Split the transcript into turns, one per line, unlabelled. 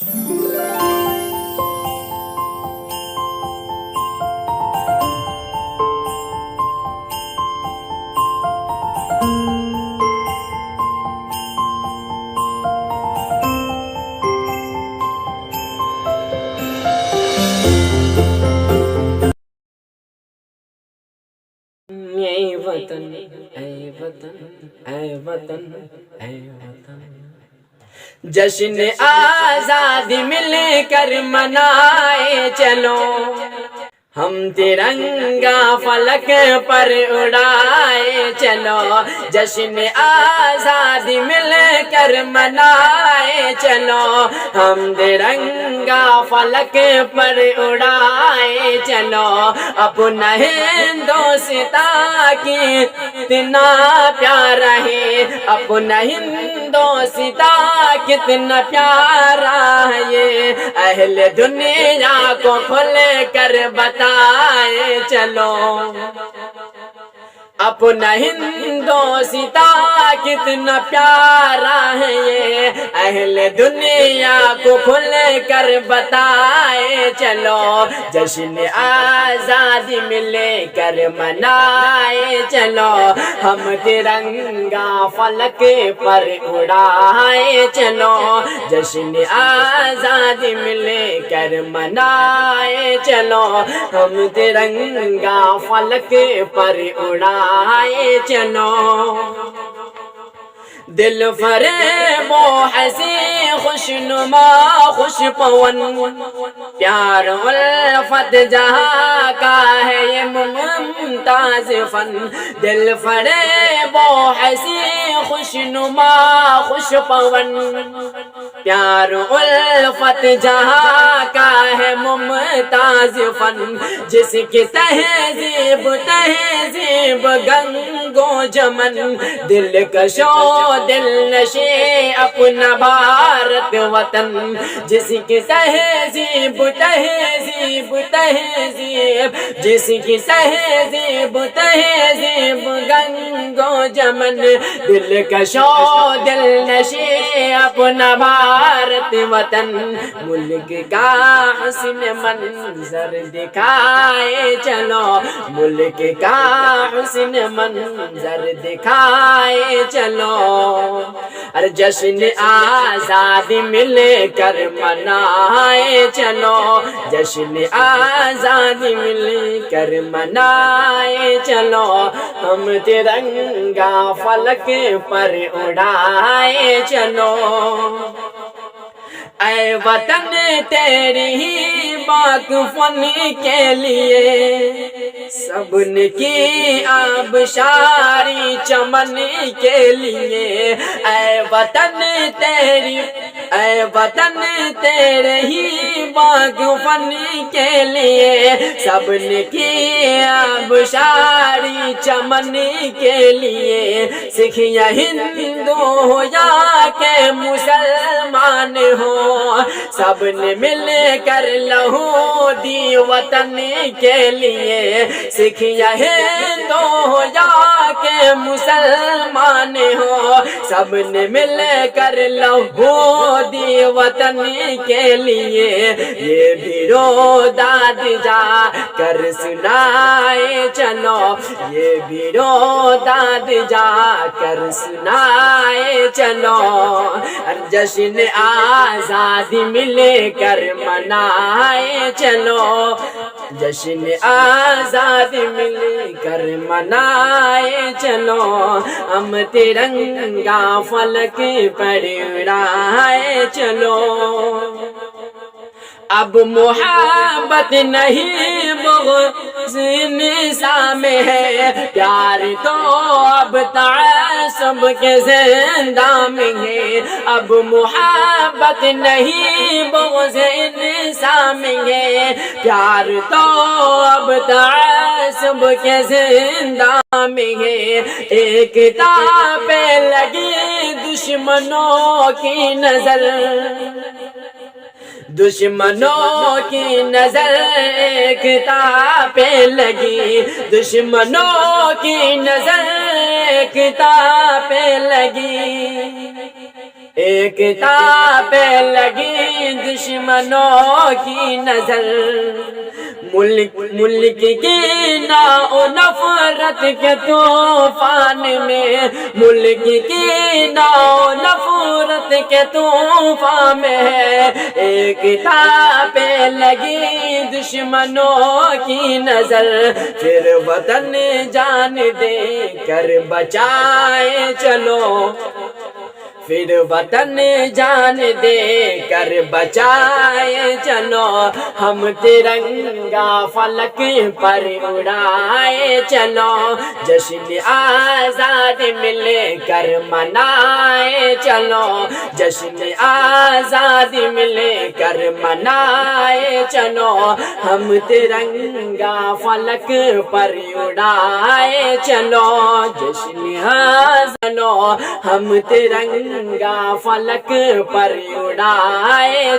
اے وطن اے وطن اے وطن اے وطن، جشن آزادی مل کر منائے چلو، ہم ترنگا فلک پر اڑائے چلو، جشن آزادی مل کر منائے چلو، ہم ترنگا فلک پر اڑائے چلو، اپنا ہندوستان کی کتنا پیارا ہے، اپنا ہندوستان کتنا پیارا ہے، یہ اہل دنیا کو کھل کر بتائے چلو، اپنا ہندوستان کتنا پیارا ہے، یہ اہل دنیا کو کھل کر بتائے چلو، جشن آزادی مل کر منائے چلو، ہم ترنگا فلک پر اڑائے چلو، جشن آزادی مل کر منائے چلو، ہم ترنگا فلک پر اڑائے چلو، دل فریب و ہنسی خوشنما خوش پون، پیار الفت جہاں کا ہے یہ ممتاز فن، دل فریب و ہنسی خوشنما خوش پون، پیار الفت جہاں کا ہے ممتاز فن، جس کی تہذیب گنگو جمن، دل کشو دل نشے اپنا بھارت وطن، جس کی تہذیب جس کی تہذیب گنگو جمن، دل کشو دل نشے اپنا بھارت وطن، ملک کا حسن منظر دکھائے چلو، ملک کا حسن منظر دکھائے چلو، اور جشن آزادی مل کر منائے چلو، جشن آزادی مل کر منائے چلو، ہم ترنگا فلک پر اڑائے چلو، اے وطن تیری ہی پاک فن کے لیے، سب نے کی آبشاری چمن کے لیے، اے وطن تیرے ہی باغ فن کے لیے، سب نے کی آبشاری چمن کے لیے، سکھ یا ہندو ہو یا کہ مسلمان ہو، سب نے مل کر لہو دی وطن کے لیے، سکھ یا ہندو ہو یا کہ مسلمان ہو، سب نے مل کر لہو دی وطن کے لیے، یہ بھی رو داد جا کر سنائے چلو، یہ بھی رو داد جا کر سنائے چلو، جشن آزادی مل کر منائے چلو، جشن آزادی مل کر منائے چلو، ہم ترنگا فلک پر اڑائے چلو، اب محبت نہیں بغض نظام ہے، پیار تو اب تعصب کے زندہ میں ہے، اب محبت نہیں بغض نظام ہے، پیار تو اب تعصب کے زندہ میں ہے، ایکتا پہ لگی دشمنوں کی نظر، دشمنوں کی نظر ایکتا پہ لگی، دشمنوں کی نظر ایکتا پہ لگی، ایکتا پہ لگی دشمنوں کی نظر، ملک کی ناؤ نفرت کے طوفان میں، ملک کی ناؤ نفرت کے طوفان میں ہے، ایکتا پہ لگی دشمنوں کی نظر، پھر وطن جان دے کر بچائے چلو، پھر وطن جان دے کر بچائے چلو، ہم ترنگا فلک پر اڑائے چلو، جشن آزاد مل کر منائے چلو، جشن آزاد مل کر منائے چلو، ہم ترنگا فلک پر اڑائے چلو، جشن آزاد چلو، ہم ترنگا فلک پر اڑائے